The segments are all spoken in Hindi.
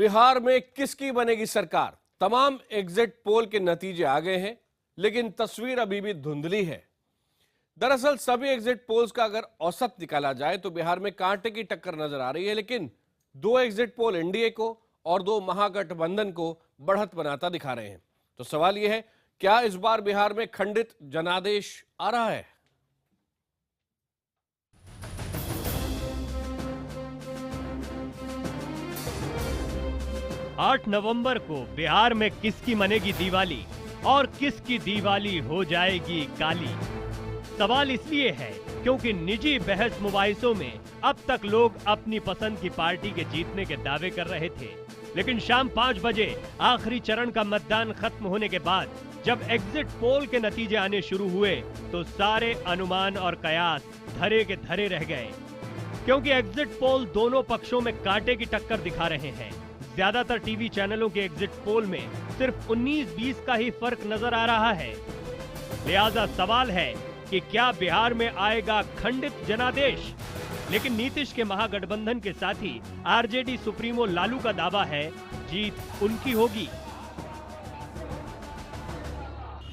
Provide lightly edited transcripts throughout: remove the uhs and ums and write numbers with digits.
बिहार में किसकी बनेगी सरकार? तमाम एग्जिट पोल के नतीजे आ गए हैं, लेकिन तस्वीर अभी भी धुंधली है। दरअसल सभी एग्जिट पोल्स का अगर औसत निकाला जाए तो बिहार में कांटे की टक्कर नजर आ रही है, लेकिन दो एग्जिट पोल एनडीए को और दो महागठबंधन को बढ़त बनाता दिखा रहे हैं। तो सवाल यह है, क्या इस बार बिहार में खंडित जनादेश आ रहा है? आठ नवंबर को बिहार में किसकी मनेगी दिवाली और किसकी दिवाली हो जाएगी काली। सवाल इसलिए है क्योंकि निजी बहस मुबाहिसों में अब तक लोग अपनी पसंद की पार्टी के जीतने के दावे कर रहे थे, लेकिन शाम 5 बजे आखिरी चरण का मतदान खत्म होने के बाद जब एग्जिट पोल के नतीजे आने शुरू हुए तो सारे अनुमान और कयास धरे के धरे रह गए, क्योंकि एग्जिट पोल दोनों पक्षों में कांटे की टक्कर दिखा रहे हैं। ज्यादातर टीवी चैनलों के एग्जिट पोल में सिर्फ 19-20 का ही फर्क नजर आ रहा है। लिहाजा सवाल है कि क्या बिहार में आएगा खंडित जनादेश? लेकिन नीतीश के महागठबंधन के साथी आरजेडी सुप्रीमो लालू का दावा है जीत उनकी होगी।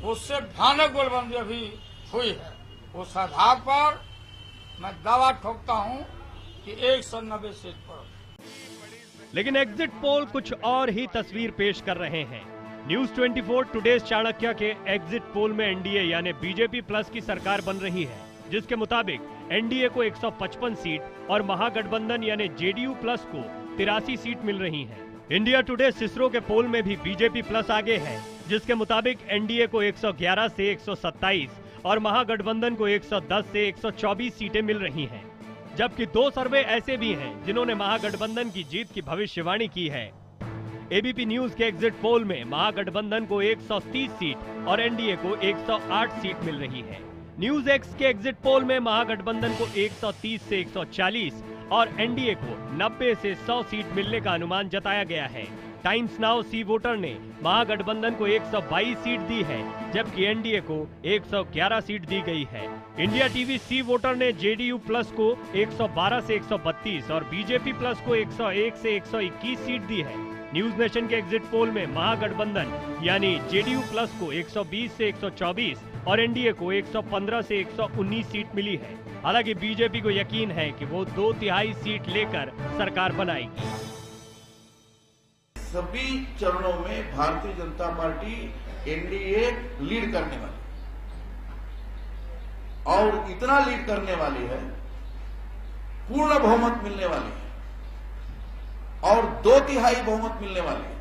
उससे भयानक गोलबंदी अभी हुई है, उस आधार पर मैं दावा ठोकता हूं कि 190 सीट पर। लेकिन एग्जिट पोल कुछ और ही तस्वीर पेश कर रहे हैं। न्यूज 24 टुडेज चाणक्य के एग्जिट पोल में एनडीए यानी बीजेपी प्लस की सरकार बन रही है, जिसके मुताबिक एनडीए को 155 सीट और महागठबंधन यानी जेडीयू प्लस को 83 सीट मिल रही हैं। इंडिया टुडे सिसरो के पोल में भी बीजेपी प्लस आगे है, जिसके मुताबिक एनडीए को 111 से 127 और महागठबंधन को 110 से 124 सीटें मिल रही हैं। जबकि दो सर्वे ऐसे भी हैं जिन्होंने महागठबंधन की जीत की भविष्यवाणी की है। एबीपी न्यूज के एग्जिट पोल में महागठबंधन को 130 सीट और एनडीए को 108 सीट मिल रही है। न्यूज एक्स के एग्जिट पोल में महागठबंधन को 130 से 140 और एनडीए को 90 से 100 सीट मिलने का अनुमान जताया गया है। टाइम्स नाउ सी वोटर ने महागठबंधन को 122 सीट दी है, जबकि एनडीए को 111 सीट दी गई है। इंडिया टीवी सी वोटर ने जेडीयू प्लस को 112 से 132 और बीजेपी प्लस को 101 से 121 सीट दी है। न्यूज नेशन के एग्जिट पोल में महागठबंधन यानी जेडीयू प्लस को 120 से 124 और एनडीए को 115 से 119 सीट मिली है। हालांकि बीजेपी को यकीन है कि वो 2/3 सीट लेकर सरकार बनाएगी। सभी चरणों में Bharatiya Janata party NDA lead करने वाली और इतना लीड करने वाली है, पूर्ण बहुमत मिलने वाली है और 2/3 बहुमत मिलने वाली है।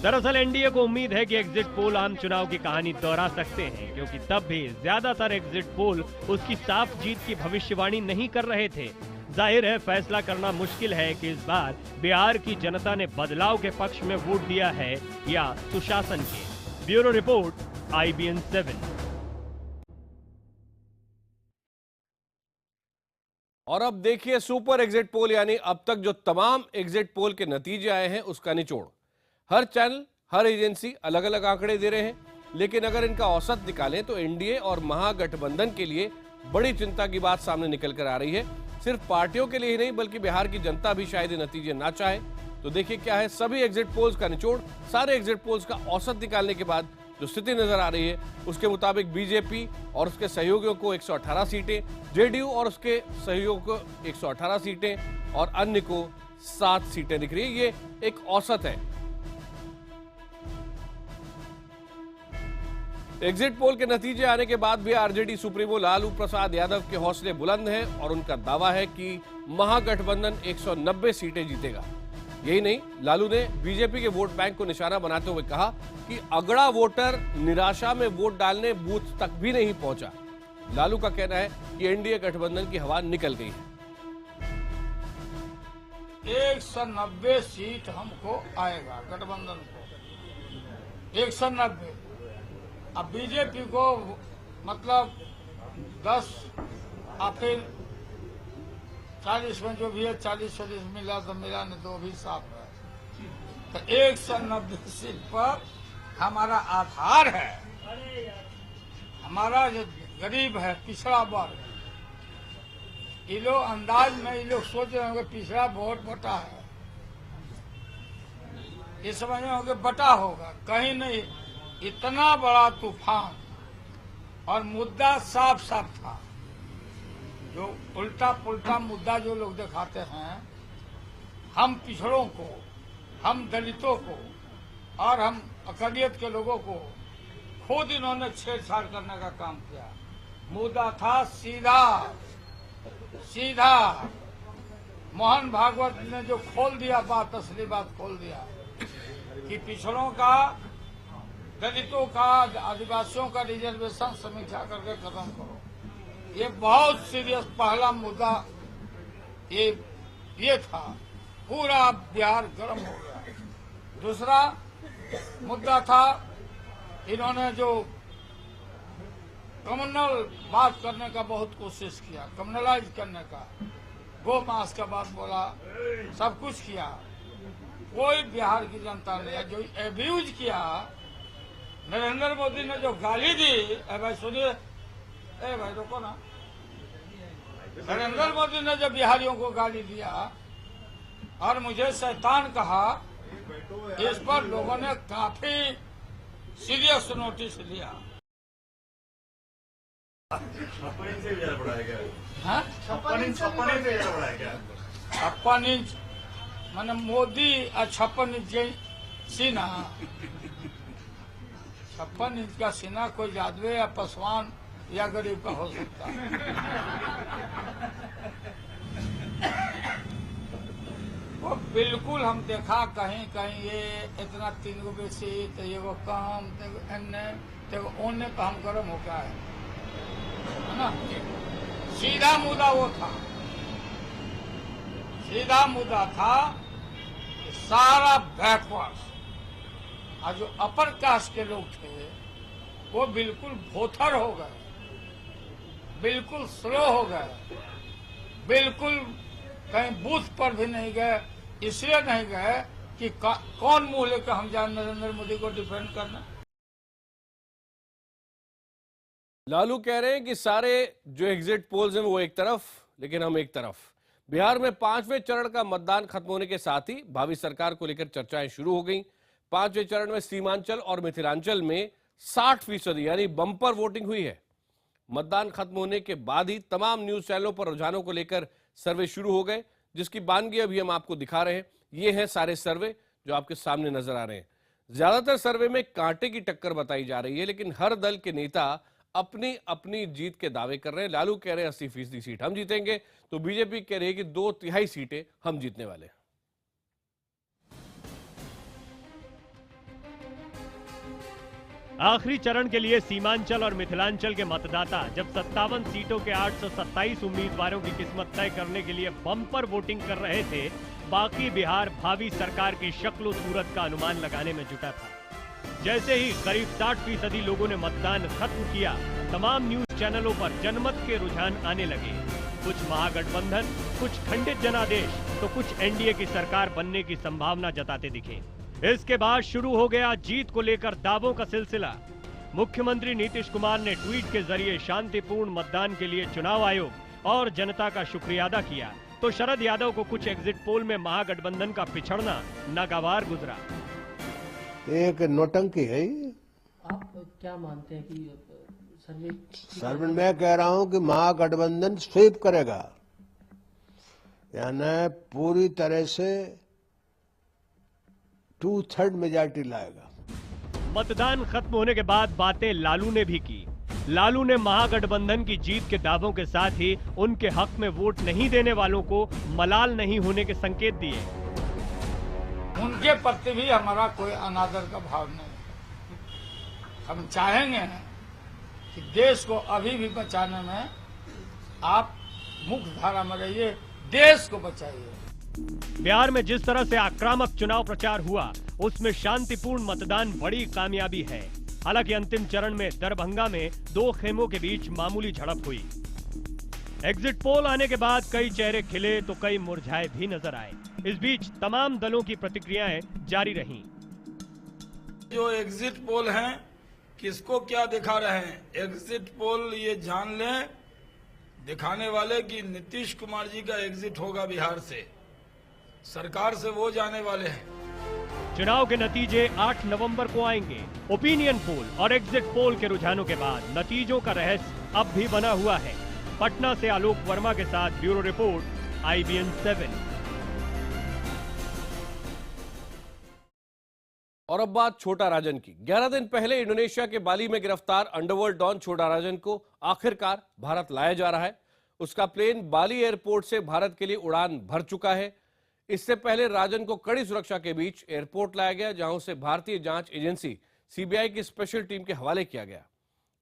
दरअसल एनडीए को उम्मीद है कि एग्जिट पोल आम चुनाव की कहानी दोहरा सकते हैं, क्योंकि तब भी ज्यादातर एग्जिट पोल उसकी साफ जीत की भविष्यवाणी नहीं कर रहे थे। जाहिर है फैसला करना मुश्किल है कि इस बार बिहार की जनता ने बदलाव के पक्ष में वोट दिया है या सुशासन के। Bureau report, IBN 7। और अब देखिए सुपर एग्जिट पोल यानी अब तक जो तमाम एग्जिट पोल के नतीजे आए हैं उसका निचोड़। हर चैनल, हर एजेंसी अलग अलग आंकड़े दे रहे हैं, लेकिन अगर इनका औसत निकालें तो एनडीए और महागठबंधन के लिए बड़ी चिंता की बात सामने निकल कर आ रही है। सिर्फ पार्टियों के लिए ही नहीं बल्कि बिहार की जनता भी शायद ये नतीजे ना चाहे। तो देखिए क्या है सभी एग्जिट पोल्स का निचोड़। सारे एग्जिट पोल्स का औसत निकालने के बाद जो स्थिति नजर आ रही है उसके मुताबिक बीजेपी और उसके सहयोगियों को 118 सीटें, जेडीयू और उसके सहयोगियों को 118 सीटें और अन्य को 7 सीटें दिख रही है। ये एक औसत है। एग्जिट पोल के नतीजे आने के बाद भी आरजेडी सुप्रीमो लालू प्रसाद यादव के हौसले बुलंद हैं और उनका दावा है कि महागठबंधन 190 सीटें जीतेगा। यही नहीं, लालू ने बीजेपी के वोट बैंक को निशाना बनाते हुए कहा कि अगड़ा वोटर निराशा में वोट डालने बूथ तक भी नहीं पहुंचा। लालू का कहना है कि एनडीए गठबंधन की हवा निकल गई है। 190 सीट हमको आएगा गठबंधन को, 190। अब बीजेपी को मतलब 10 और फिर 40 में जो भी है 40-40 मिला तो मिला नहीं तो भी साफ है। तो 190 सीट पर हमारा आधार है। हमारा जो गरीब है, पिछड़ा वर्ग, ये लोग अंदाज में ये लोग सोच रहे होंगे पिछड़ा बहुत मोटा है, ये समझ में हो गया बटा होगा, कहीं नहीं। इतना बड़ा तूफान और मुद्दा साफ साफ था। जो उल्टा पुल्टा मुद्दा जो लोग दिखाते हैं, हम पिछड़ों को, हम दलितों को और हम अकलियत के लोगों को खुद इन्होंने छेड़छाड़ करने का काम किया। मुद्दा था सीधा सीधा। मोहन भागवत ने जो खोल दिया बात, असली बात खोल दिया कि पिछड़ों का, दलितों का, आदिवासियों का रिजर्वेशन समीक्षा करके खत्म करो। ये बहुत सीरियस पहला मुद्दा ये था। पूरा बिहार गर्म हो गया। दूसरा मुद्दा था, इन्होंने जो कम्युनल बात करने का बहुत कोशिश किया, कम्युनलाइज करने का, गो मास का बात बोला, सब कुछ किया। कोई बिहार की जनता ने जो एब्यूज किया, नरेंद्र मोदी ने जो गाली दी, भाई सुनिए, भाई रुको ना, नरेंद्र मोदी ने जो बिहारियों को गाली दिया और मुझे शैतान कहा, इस पर लोगों ने काफी सीरियस नोटिस लिया। हाँ? 56 इंच मैंने मोदी और 56 इंच सीना। 56 इंच का सीना कोई यादव या पासवान या गरीब का हो सकता है। वो बिल्कुल हम देखा कहीं कहीं ये इतना 3 गो बेसी, तो ये वो कम, तो एने, तो ओने पे हम गर्म हो गया है ना। सीधा मुद्दा वो था, सीधा मुद्दा था कि सारा बैकवर्ड और जो अपर कास्ट के लोग थे वो बिल्कुल भोथर हो गए, बिल्कुल स्लो हो गए, बिल्कुल कहीं बूथ पर भी नहीं गए। इसलिए नहीं गए कि कौन मुंह लेकर हम जाए नरेंद्र मोदी को डिफेंड करना। लालू कह रहे हैं कि सारे जो एग्जिट पोल्स हैं वो एक तरफ, लेकिन हम एक तरफ। बिहार में 5वें चरण का मतदान खत्म होने के साथ ही भावी सरकार को लेकर चर्चाएं शुरू हो गई। 5वें चरण में सीमांचल और मिथिलांचल में 60% यानी बम्पर वोटिंग हुई है। मतदान खत्म होने के बाद ही तमाम न्यूज चैनलों पर रुझानों को लेकर सर्वे शुरू हो गए, जिसकी बानगी अभी हम आपको दिखा रहे हैं। ये हैं सारे सर्वे जो आपके सामने नजर आ रहे हैं। ज्यादातर सर्वे में कांटे की टक्कर बताई जा रही है, लेकिन हर दल के नेता अपनी अपनी जीत के दावे कर रहे हैं। लालू कह रहे हैं 80% सीट हम जीतेंगे, तो बीजेपी कह रही है कि 2/3 सीटें हम जीतने वाले हैं। आखिरी चरण के लिए सीमांचल और मिथिलांचल के मतदाता जब 57 सीटों के 827 उम्मीदवारों की किस्मत तय करने के लिए बम्पर वोटिंग कर रहे थे, बाकी बिहार भावी सरकार की शक्ल सूरत का अनुमान लगाने में जुटा था। जैसे ही करीब 60% लोगों ने मतदान खत्म किया, तमाम न्यूज चैनलों पर जनमत के रुझान आने लगे। कुछ महागठबंधन, कुछ खंडित जनादेश, तो कुछ एनडीए की सरकार बनने की संभावना जताते दिखे। इसके बाद शुरू हो गया जीत को लेकर दावों का सिलसिला। मुख्यमंत्री नीतीश कुमार ने ट्वीट के जरिए शांतिपूर्ण मतदान के लिए चुनाव आयोग और जनता का शुक्रिया अदा किया, तो शरद यादव को कुछ एग्जिट पोल में महागठबंधन का पिछड़ना नागवार गुजरा। एक नौटंकी है। आप क्या मानते हैं कि सर्वे मैं कह रहा हूं कि महागठबंधन स्वीप करेगा, यानी पूरी तरह से 2/3 मेजॉरिटी लाएगा। मतदान खत्म होने के बाद बातें लालू ने भी की। लालू ने महागठबंधन की जीत के दावों के साथ ही उनके हक में वोट नहीं देने वालों को मलाल नहीं होने के संकेत दिए। उनके प्रति भी हमारा कोई अनादर का भाव नहीं। हम चाहेंगे कि देश को अभी भी बचाने में आप मुख्य धारा में रहिए, देश को बचाइए। बिहार में जिस तरह से आक्रामक चुनाव प्रचार हुआ, उसमें शांतिपूर्ण मतदान बड़ी कामयाबी है। हालांकि अंतिम चरण में दरभंगा में 2 खेमों के बीच मामूली झड़प हुई। एग्जिट पोल आने के बाद कई चेहरे खिले तो कई मुरझाए भी नजर आए। इस बीच तमाम दलों की प्रतिक्रियाएं जारी रहीं। जो एग्जिट पोल हैं, किसको क्या दिखा रहे हैं? एग्जिट पोल ये जान लें, दिखाने वाले कि नीतीश कुमार जी का एग्जिट होगा बिहार से, सरकार से वो जाने वाले हैं। चुनाव के नतीजे 8 नवंबर को आएंगे। ओपिनियन पोल और एग्जिट पोल के रुझानों के बाद नतीजों का रहस्य अब भी बना हुआ है। पटना से आलोक वर्मा के साथ ब्यूरो रिपोर्ट, IBN 7। और अब बात छोटा राजन की। 11 दिन पहले इंडोनेशिया के बाली में गिरफ्तार अंडरवर्ल्ड डॉन छोटा राजन को आखिरकार भारत लाया जा रहा है। उसका प्लेन बाली एयरपोर्ट से भारत के लिए उड़ान भर चुका है। इससे पहले राजन को कड़ी सुरक्षा के बीच एयरपोर्ट लाया गया, जहां उसे भारतीय जांच एजेंसी CBI की स्पेशल टीम के हवाले किया गया।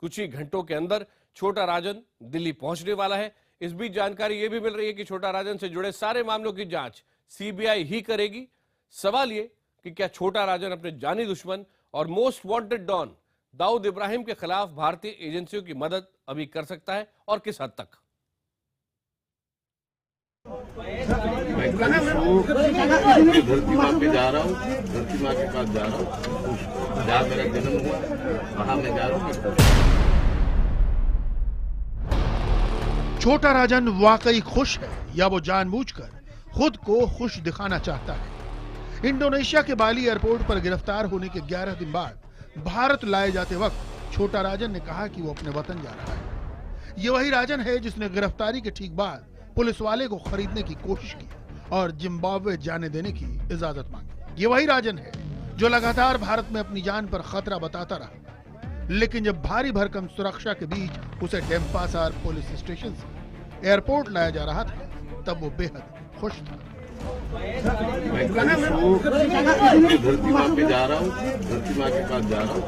कुछ ही घंटों के अंदर छोटा राजन दिल्ली पहुंचने वाला है। इस बीच जानकारी यह भी मिल रही है कि छोटा राजन से जुड़े सारे मामलों की जांच CBI ही करेगी। सवाल ये कि क्या छोटा राजन अपने जानी दुश्मन और most wanted don Dawood Ibrahim के खिलाफ भारतीय एजेंसियों की मदद अभी कर सकता है और किस हद तक? धरती माँ पे जा रहा हूँ, धरती माँ के पास जा रहा हूँ, जहाँ मेरा जन्म हुआ वहाँ मैं जा रहा हूँ। छोटा राजन वाकई खुश है या वो जानबूझकर खुद को खुश दिखाना चाहता है? इंडोनेशिया के बाली एयरपोर्ट पर गिरफ्तार होने के 11 दिन बाद भारत लाए जाते वक्त छोटा राजन ने कहा कि वो अपने वतन जा रहा है। ये वही राजन है जिसने गिरफ्तारी के ठीक बाद पुलिस वाले को खरीदने की कोशिश की और जिम्बाब्वे जाने देने की इजाजत मांगी। ये वही राजन है जो लगातार भारत में अपनी जान पर खतरा बताता रहा, लेकिन जब भारी भरकम सुरक्षा के बीच उसे डेम्पासार पुलिस स्टेशन से एयरपोर्ट लाया जा रहा था, तब वो बेहद खुश था। धरती माँ पे जा रहा हूँ, धरती माँ के पास जा रहा हूँ,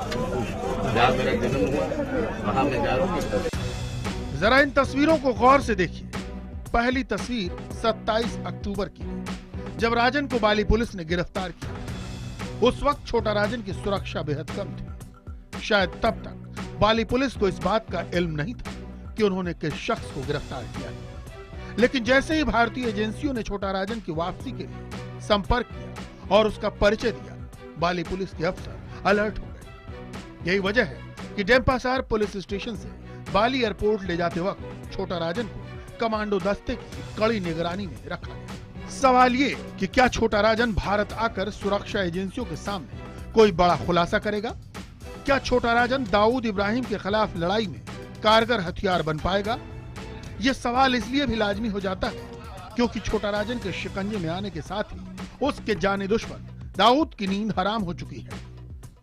जहाँ मेरा जन्म हुआ वहाँ मैं जा रहा हूँ। जरा इन तस्वीरों को गौर से देखिए। पहली तस्वीर 27 अक्टूबर की है, जब राजन को बाली पुलिस ने गिरफ्तार किया। उस वक्त छोटा राजन की सुरक्षा बेहद कम थी। शायद तब तक बाली पुलिस को इस बात का इल्म नहीं था कि उन्होंने किस शख्स को गिरफ्तार किया है। लेकिन जैसे ही भारतीय एजेंसियों ने छोटा राजन की वापसी के लिए संपर्क किया और उसका परिचय दिया, बाली पुलिस के अफसर अलर्ट हो गए। यही वजह है कि डेम्पासार पुलिस स्टेशन से बाली एयरपोर्ट ले जाते वक्त छोटा राजन को कमांडो दस्ते की कड़ी निगरानी में रखा गया। सवाल ये कि क्या छोटा राजन भारत आकर सुरक्षा एजेंसियों के सामने कोई बड़ा खुलासा करेगा? क्या छोटा राजन दाऊद इब्राहिम के खिलाफ लड़ाई में कारगर हथियार बन पाएगा? ये सवाल इसलिए भी लाजमी हो जाता है क्योंकि छोटा राजन के शिकंजे में आने के साथ ही उसके जाने दुश्मन दाऊद की नींद हराम हो चुकी है।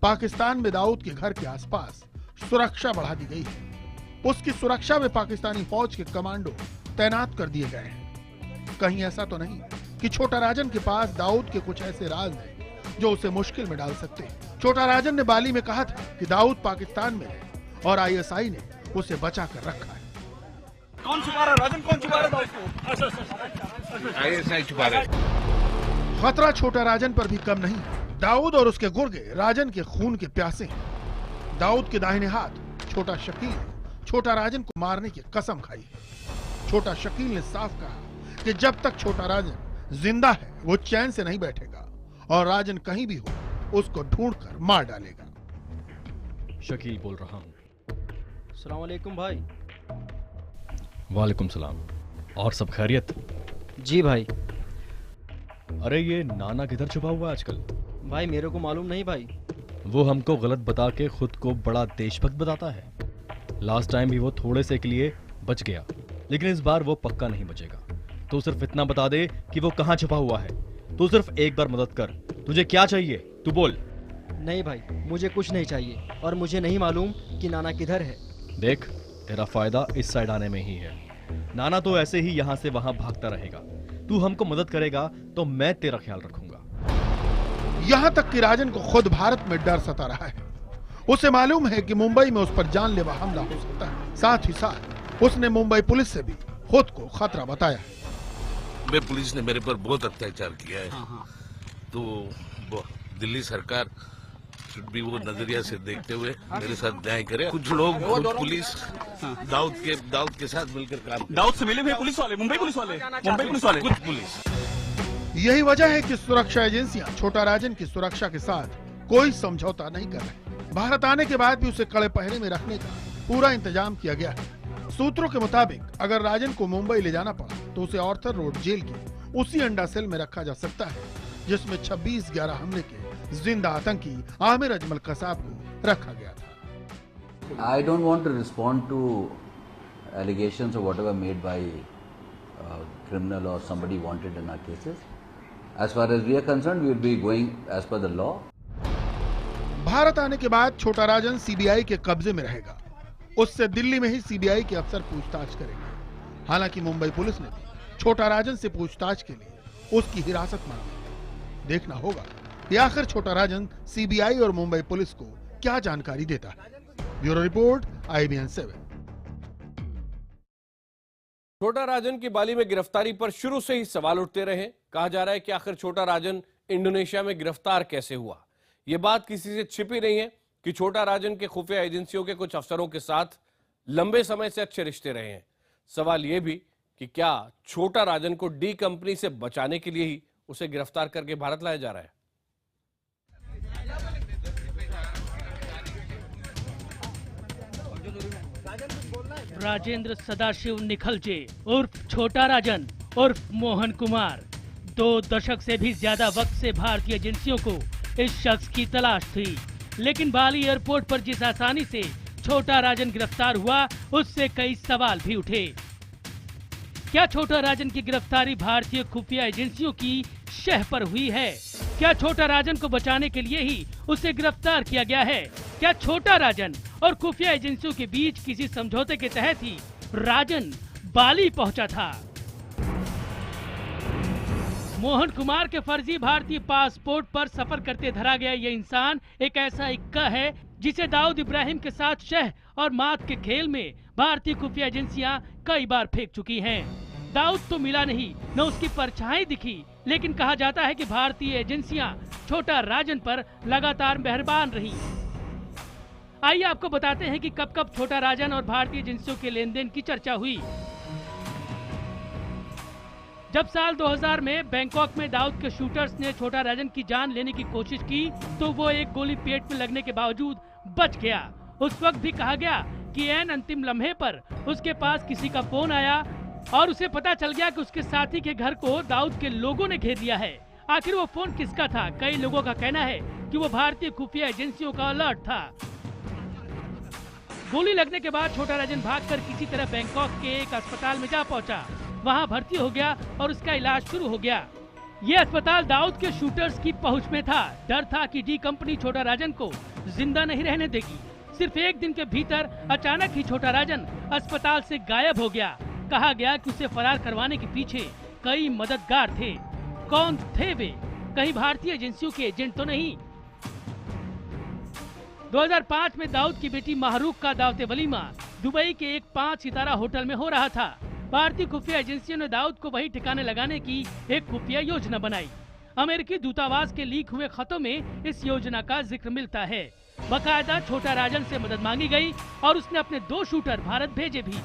पाकिस्तान में दाऊद के घर के आसपास सुरक्षा बढ़ा दी गई है। उसकी सुरक्षा में पाकिस्तानी फौज के कमांडो तैनात कर दिए गए हैं। कहीं ऐसा तो नहीं कि छोटा राजन के पास दाऊद के कुछ ऐसे राज हैं जो उसे मुश्किल में डाल सकते हैं? छोटा राजन ने बाली में कहा था कि दाऊद पाकिस्तान में है और ISI ने उसे बचा कर रखा है। कौन छुपा रहा राजन? कौन छुपा रहा उसको? ISI छुपा रहे। खतरा छोटा राजन पर भी कम नहीं। दाऊद और उसके गुर्गे राजन के खून के प्यासे हैं। दाऊद के दाहिने हाथ छोटा शकील ने छोटा राजन को मारने की कसम खाई है। छोटा शकील ने साफ कहा कि जब तक छोटा राजन जिंदा है वो चैन से नहीं बैठेगा और राजन कहीं भी हो उसको ढूंढकर मार डालेगा। शकील बोल रहा हूँ। अस्सलाम वालेकुम भाई। वालेकुम सलाम। और सब खैरियत? जी भाई। अरे ये नाना किधर छुपा हुआ है आजकल? भाई मेरे को मालूम नहीं भाई। वो हमको गलत बता के खुद को बड़ा देशभक्त बताता है। लास्ट टाइम भी वो थोड़े से के लिए बच गया, लेकिन इस बार वो पक्का नहीं बचेगा। तो सिर्फ इतना बता दे कि वो कहाँ छुपा हुआ है। तू सिर्फ एक बार मदद कर। तुझे क्या चाहिए तू बोल। नहीं भाई, मुझे कुछ नहीं चाहिए और मुझे नहीं मालूम कि नाना किधर है। देख, तेरा फायदा इस साइड आने में ही है। नाना तो ऐसे ही यहाँ से वहाँ भागता रहेगा। तू हमको मदद करेगा तो मैं तेरा ख्याल रखूंगा। यहाँ तक कि राजन को खुद भारत में डर सता रहा है। उसे मालूम है कि मुंबई में उस पर जानलेवा हमला हो सकता है। साथ ही साथ उसने मुंबई पुलिस से भी खुद को खतरा बताया है। मुंबई पुलिस ने मेरे पर बहुत अत्याचार किया है। तो दिल्ली सरकार भी वो नजरिया से देखते हुए मेरे साथ न्याय करे। कुछ लोग पुलिस दाऊद के साथ मिलकर काम। दाऊद से मिले हुए पुलिस वाले, मुंबई पुलिस वाले, कुछ पुलिस। यही वजह है कि सुरक्षा एजेंसियां छोटा राजन की सुरक्षा के साथ कोई समझौता नहीं कर रहे। भारत आने के बाद भी उसे कड़े पहरे में रखने का पूरा इंतजाम किया गया है। सूत्रों के मुताबिक अगर राजन को मुंबई ले जाना पड़ा तो उसे ऑर्थर रोड जेल के उसी अंडा सेल में रखा जा सकता है जिसमें 26/11 हमले के जिंदा आतंकी आमिर अजमल कसाब को रखा गया था। I don't want to respond to allegations or whatever made by criminal or somebody wanted in our cases. As far as we are concerned, we will be going as per the law. Bharat आने के बाद छोटा राजन सीबीआई के कब्जे में रहेगा। उससे दिल्ली में ही सीबीआई के अफसर पूछताछ करेंगे। हालांकि मुंबई पुलिस ने भी छोटा राजन से पूछताछ के लिए उसकी हिरासत मांगी। देखना होगा कि आखिर छोटा राजन सीबीआई और मुंबई पुलिस को क्या जानकारी देता है। Bureau report, IBN 7। छोटा राजन की बाली में गिरफ्तारी पर शुरू से ही सवाल उठते रहे। कहा जा रहा है कि आखिर छोटा राजन इंडोनेशिया में गिरफ्तार कैसे हुआ। यह बात किसी से छिपी नहीं है कि छोटा राजन के खुफिया एजेंसियों के कुछ अफसरों के साथ लंबे समय से अच्छे रिश्ते रहे हैं। सवाल यह भी कि क्या छोटा राजन को डी कंपनी से बचाने के लिए ही उसे गिरफ्तार करके भारत लाया जा रहा है। राजेंद्र सदाशिव निखलजे उर्फ छोटा राजन उर्फ मोहन कुमार 2 दशक से भी ज्यादा वक्त से भारतीय एजेंसियों को इस शख्स की तलाश थी, लेकिन बाली एयरपोर्ट पर जिस आसानी से छोटा राजन गिरफ्तार हुआ उससे कई सवाल भी उठे। क्या छोटा राजन की गिरफ्तारी भारतीय खुफिया एजेंसियों की शह पर हुई है? क्या छोटा राजन को बचाने के लिए ही उसे गिरफ्तार किया गया है? क्या छोटा राजन और खुफिया एजेंसियों के बीच किसी समझौते के तहत ही राजन बाली पहुंचा था? मोहन कुमार के फर्जी भारतीय पासपोर्ट पर सफर करते धरा गया ये इंसान एक ऐसा इक्का है जिसे दाऊद इब्राहिम के साथ शह और मात के खेल में भारतीय खुफिया एजेंसियां कई बार फेंक चुकी हैं। दाऊद तो मिला नहीं, न उसकी परछाई दिखी, लेकिन कहा जाता है कि भारतीय एजेंसियां छोटा राजन पर लगातार मेहरबान रही। आइए आपको बताते हैं कि कब कब छोटा राजन और भारतीय एजेंसियों के लेन देन की चर्चा हुई। जब साल 2000 में बैंकॉक में दाऊद के शूटर्स ने छोटा राजन की जान लेने की कोशिश की तो वो एक गोली पेट में लगने के बावजूद बच गया। उस वक्त भी कहा गया कि ऐन अंतिम लम्हे पर उसके पास किसी का फोन आया और उसे पता चल गया कि उसके साथी के घर को दाऊद के लोगों ने घेर लिया है। आखिर वो फोन किसका था? कई लोगों का कहना है कि वो भारतीय खुफिया एजेंसियों का अलर्ट था। गोली लगने के बाद छोटा राजन भागकर किसी तरह बैंकॉक के एक अस्पताल में जा पहुंचा। वहां भर्ती हो गया और उसका इलाज शुरू हो गया। ये अस्पताल दाऊद के शूटर्स की पहुंच में था। डर था कि डी कंपनी छोटा राजन को जिंदा नहीं रहने देगी। सिर्फ एक दिन के भीतर अचानक ही छोटा राजन अस्पताल से गायब हो गया। कहा गया कि उसे फरार करवाने के पीछे कई मददगार थे। कौन थे वे? कहीं भारतीय एजेंसियों के एजेंट तो नहीं? 2005 में दाऊद की बेटी माहरूख का दावते वलीमा दुबई के एक 5 सितारा होटल में हो रहा था। भारतीय खुफिया एजेंसियों ने दाऊद को वही ठिकाने लगाने की एक खुफिया योजना बनाई। अमेरिकी दूतावास के लीक हुए खतों में इस योजना का जिक्र मिलता है। बकायदा छोटा राजन से मदद मांगी गई और उसने अपने 2 शूटर भारत भेजे भी।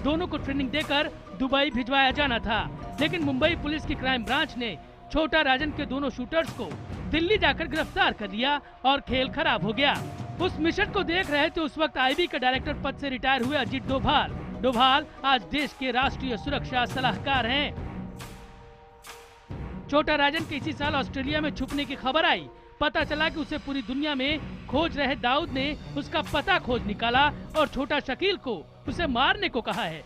दोनों को ट्रेनिंग देकर दुबई भिजवाया जाना था, लेकिन मुंबई पुलिस की क्राइम ब्रांच ने छोटा राजन के दोनों शूटर्स को दिल्ली जाकर गिरफ्तार कर लिया और खेल खराब हो गया। उस मिशन को देख रहे थे उस वक्त IB के डायरेक्टर पद से रिटायर हुए अजीत डोभाल। डोभाल आज देश के राष्ट्रीय सुरक्षा सलाहकार हैं। छोटा राजन के इसी साल ऑस्ट्रेलिया में छुपने की खबर आई। पता चला कि उसे पूरी दुनिया में खोज रहे दाऊद ने उसका पता खोज निकाला और छोटा शकील को उसे मारने को कहा है।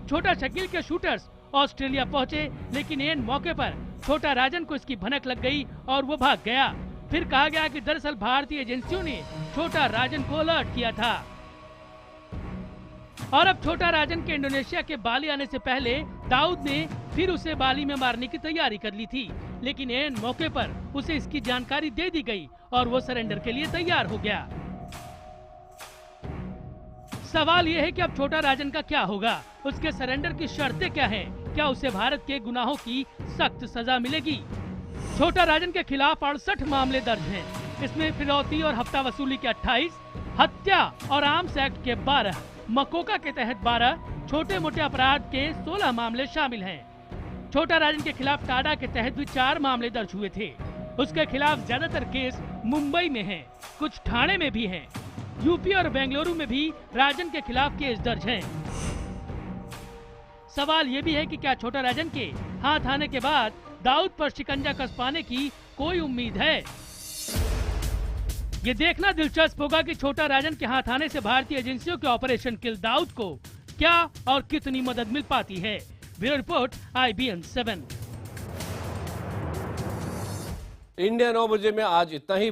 छोटा शकील के शूटर्स ऑस्ट्रेलिया पहुंचे, लेकिन ऐन मौके पर छोटा राजन को इसकी भनक लग गई और वो भाग गया। फिर कहा गया कि दरअसल भारतीय एजेंसियों ने छोटा राजन को अलर्ट किया था। और अब छोटा राजन के इंडोनेशिया के बाली आने से पहले दाऊद ने फिर उसे बाली में मारने की तैयारी कर ली थी, लेकिन ऐन मौके पर उसे इसकी जानकारी दे दी गई और वो सरेंडर के लिए तैयार हो गया। सवाल ये है कि अब छोटा राजन का क्या होगा? उसके सरेंडर की शर्तें क्या हैं? क्या उसे भारत के गुनाहों की सख्त सजा मिलेगी? छोटा राजन के खिलाफ 68 मामले दर्ज हैं। इसमें फिरौती और हफ्ता वसूली के 28, हत्या और आर्म्स एक्ट के 12, मकोका के तहत 12, छोटे मोटे अपराध के 16 मामले शामिल हैं। छोटा राजन के खिलाफ टाडा के तहत भी 4 मामले दर्ज हुए थे। उसके खिलाफ ज्यादातर केस मुंबई में हैं, कुछ ठाणे में भी हैं। यूपी और बेंगलुरु में भी राजन के खिलाफ केस दर्ज हैं। सवाल ये भी है कि क्या छोटा राजन के हाथ आने के बाद दाऊद पर शिकंजा कस पाने की कोई उम्मीद है? ये देखना दिलचस्प होगा कि छोटा राजन के हाथ आने से भारतीय एजेंसियों के ऑपरेशन किल दाऊद को क्या और कितनी मदद मिल पाती है। Bureau report IBN 7। इंडिया 9 बजे में आज इतना ही।